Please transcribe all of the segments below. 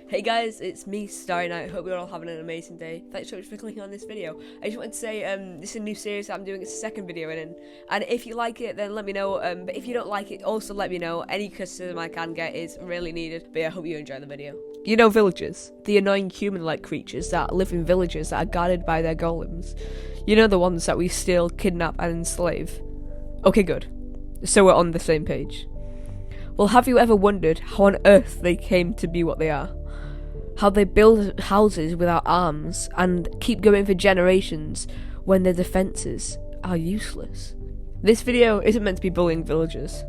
Hey guys, it's me, Starry Night. Hope you're all having an amazing day. Thanks so much for clicking on this video. I just wanted to say, this is a new series that I'm doing. It's the second video in, and if you like it, then let me know. But if you don't like it, also let me know. Any criticism I can get is really needed. But yeah, I hope you enjoy the video. You know villagers, the annoying human-like creatures that live in villages that are guarded by their golems. You know the ones that we steal, kidnap, and enslave. Okay, good. So we're on the same page. Well, have you ever wondered how on earth they came to be what they are? How they build houses without arms and keep going for generations when their defences are useless? This video isn't meant to be bullying villagers,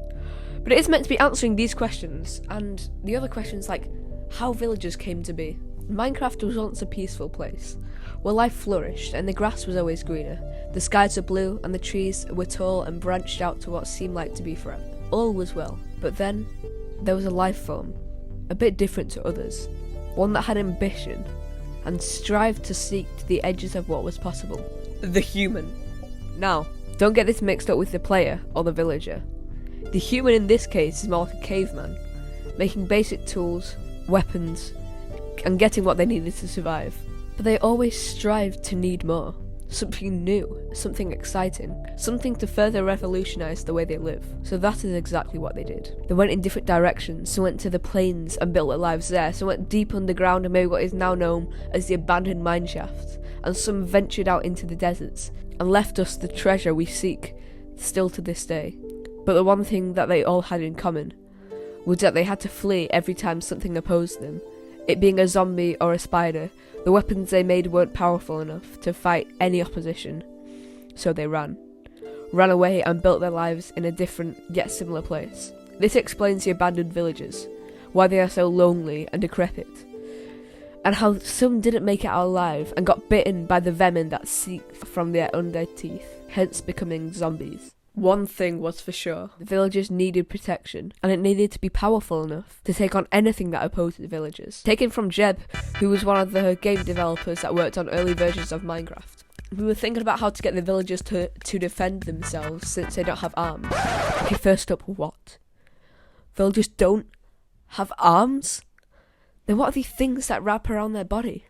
but it is meant to be answering these questions and the other questions like how villagers came to be. Minecraft was once a peaceful place, where life flourished and the grass was always greener, the skies were blue and the trees were tall and branched out to what seemed like to be forever. All was well, but then there was a life form, a bit different to others. One that had ambition, and strived to seek to the edges of what was possible. The human. Now, don't get this mixed up with the player or the villager. The human in this case is more like a caveman, making basic tools, weapons, and getting what they needed to survive. But they always strived to need more. Something new, something exciting, something to further revolutionise the way they live. So that is exactly what they did. They went in different directions, some went to the plains and built their lives there, some went deep underground and made what is now known as the abandoned mineshaft, and some ventured out into the deserts, and left us the treasure we seek, still to this day. But the one thing that they all had in common was that they had to flee every time something opposed them. It being a zombie or a spider, the weapons they made weren't powerful enough to fight any opposition, so they ran away and built their lives in a different yet similar place. This explains the abandoned villages, why they are so lonely and decrepit, and how some didn't make it out alive and got bitten by the venom that seeped from their undead teeth, hence becoming zombies. One thing was for sure, the villagers needed protection, and it needed to be powerful enough to take on anything that opposed the villagers. Taken from Jeb, who was one of the game developers that worked on early versions of Minecraft. We were thinking about how to get the villagers to defend themselves since they don't have arms. Okay, first up, what? Villagers don't have arms? Then what are the things that wrap around their body?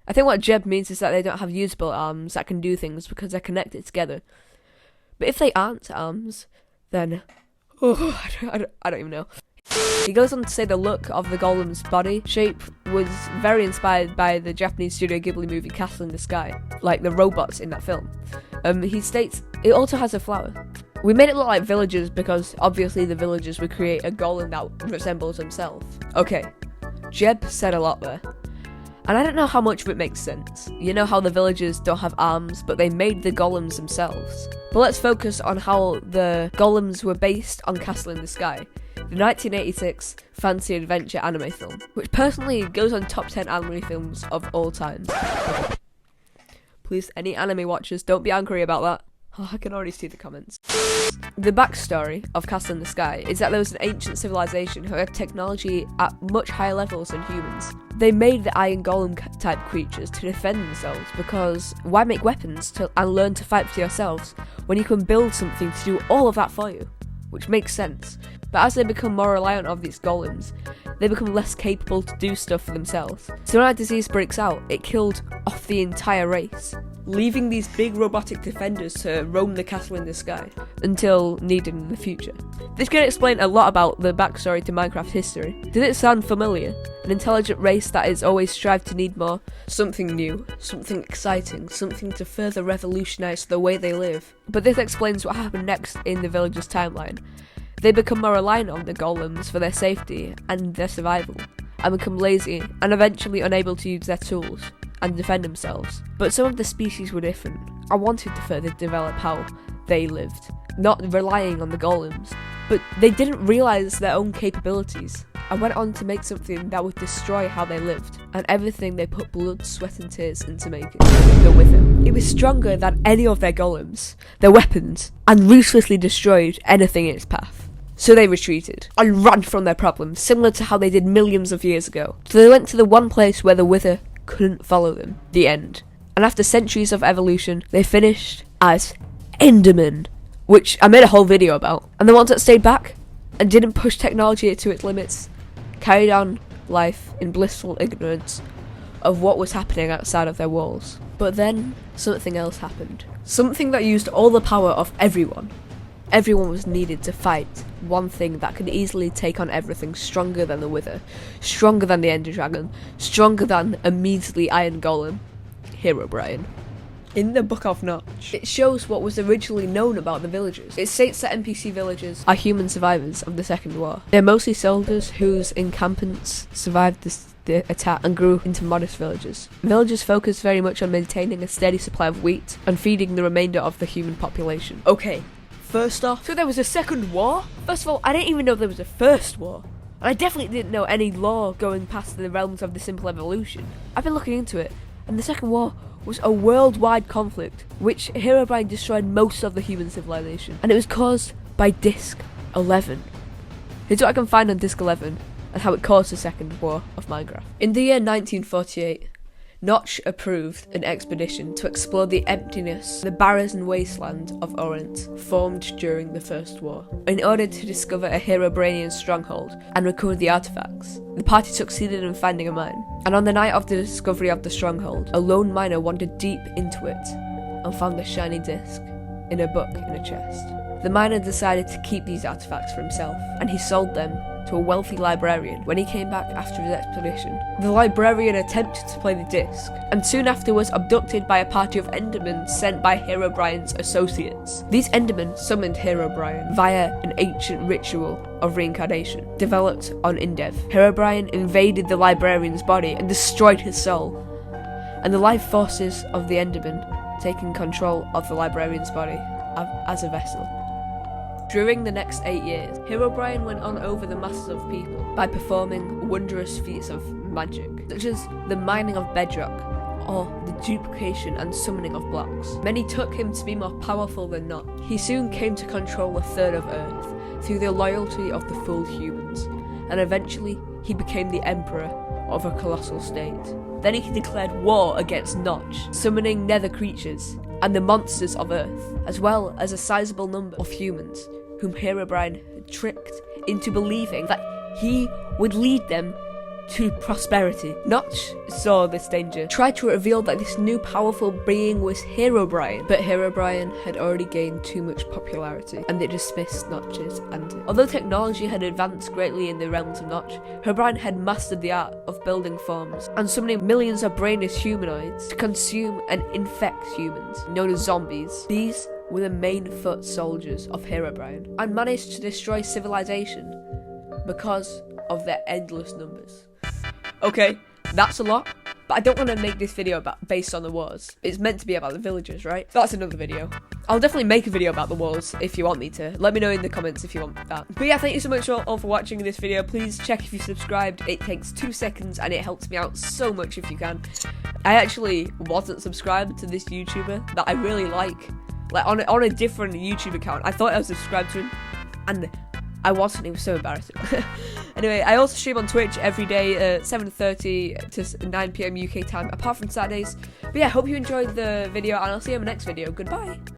I think what Jeb means is that they don't have usable arms that can do things because they're connected together. But if they aren't arms, then I don't even know. He goes on to say the look of the golem's body shape was very inspired by the Japanese Studio Ghibli movie Castle in the Sky, like the robots in that film. He states, it also has a flower. We made it look like villagers because obviously the villagers would create a golem that resembles themselves. Okay, Jeb said a lot there. And I don't know how much of it makes sense. You know how the villagers don't have arms, but they made the golems themselves. But let's focus on how the golems were based on Castle in the Sky, the 1986 fantasy adventure anime film, which personally goes on top 10 anime films of all time. Please, any anime watchers, don't be angry about that. Oh, I can already see the comments. The backstory of Castle in the Sky is that there was an ancient civilization who had technology at much higher levels than humans. They made the iron golem type creatures to defend themselves because why make weapons and learn to fight for yourselves when you can build something to do all of that for you? Which makes sense. But as they become more reliant on these golems, they become less capable to do stuff for themselves. So when a disease breaks out, it killed off the entire race, leaving these big robotic defenders to roam the castle in the sky until needed in the future. This can explain a lot about the backstory to Minecraft history. Does it sound familiar? An intelligent race that is always strived to need more, something new, something exciting, something to further revolutionise the way they live. But this explains what happened next in the villagers' timeline. They become more reliant on the golems for their safety and their survival, and become lazy and eventually unable to use their tools and defend themselves. But some of the species were different. I wanted to further develop how they lived, not relying on the golems, but they didn't realise their own capabilities. I went on to make something that would destroy how they lived, and everything they put blood, sweat and tears into making, the Wither. It was stronger than any of their golems, their weapons, and ruthlessly destroyed anything in its path. So they retreated, and ran from their problems, similar to how they did millions of years ago. So they went to the one place where the Wither couldn't follow them, the end. And after centuries of evolution, they finished as endermen, which I made a whole video about. And the ones that stayed back and didn't push technology to its limits carried on life in blissful ignorance of what was happening outside of their walls. But then, something else happened. Something that used all the power of everyone. Everyone was needed to fight one thing that could easily take on everything, stronger than the Wither, stronger than the Ender Dragon, stronger than a measly Iron Golem, Herobrine. In the Book of Notch, it shows what was originally known about the villagers. It states that NPC villagers are human survivors of the Second War. They're mostly soldiers whose encampments survived the attack and grew into modest villagers. Villagers focused very much on maintaining a steady supply of wheat and feeding the remainder of the human population. Okay, first off, so there was a Second War? First of all, I didn't even know there was a First War. And I definitely didn't know any law going past the realms of the simple evolution. I've been looking into it, and the Second War was a worldwide conflict which Herobrine destroyed most of the human civilization, and it was caused by Disc 11. Here's what I can find on Disc 11 and how it caused the Second War of Minecraft. In the year 1948, Notch approved an expedition to explore the emptiness, the barren wasteland of Orient, formed during the First War, in order to discover a Herobrinian stronghold and recover the artifacts. The party succeeded in finding a mine, and on the night of the discovery of the stronghold, a lone miner wandered deep into it and found a shiny disc in a book in a chest. The miner decided to keep these artifacts for himself, and he sold them to a wealthy librarian. When he came back after his expedition, the librarian attempted to play the disc, and soon after was abducted by a party of endermen sent by Herobrine's associates. These endermen summoned Herobrine via an ancient ritual of reincarnation, developed on EIN.EXE. Herobrine invaded the librarian's body and destroyed his soul, and the life forces of the endermen taking control of the librarian's body as a vessel. During the next 8 years, Herobrine went on over the masses of people by performing wondrous feats of magic, such as the mining of bedrock, or the duplication and summoning of blocks. Many took him to be more powerful than Notch. He soon came to control a third of Earth through the loyalty of the fooled humans, and eventually he became the emperor of a colossal state. Then he declared war against Notch, summoning nether creatures and the monsters of Earth, as well as a sizable number of humans, whom Herobrine had tricked into believing that he would lead them to prosperity. Notch saw this danger, tried to reveal that this new powerful being was Herobrine, but Herobrine had already gained too much popularity, and they dismissed Notch's antics. Although technology had advanced greatly in the realms of Notch, Herobrine had mastered the art of building farms and summoning millions of brainless humanoids to consume and infect humans, known as zombies. These were the main foot soldiers of Herobrine, and managed to destroy civilization because of their endless numbers. Okay, that's a lot, but I don't want to make this video based on the wars. It's meant to be about the villagers, right? That's another video. I'll definitely make a video about the wars if you want me to. Let me know in the comments if you want that. But yeah, thank you so much all for watching this video. Please check if you subscribed. It takes 2 seconds and it helps me out so much if you can. I actually wasn't subscribed to this YouTuber that I really like on a different YouTube account. I thought I was subscribed to him, and I wasn't. It was so embarrassing. Anyway, I also stream on Twitch every day, 7:30 to 9 PM UK time, apart from Saturdays. But yeah, hope you enjoyed the video, and I'll see you in my next video. Goodbye.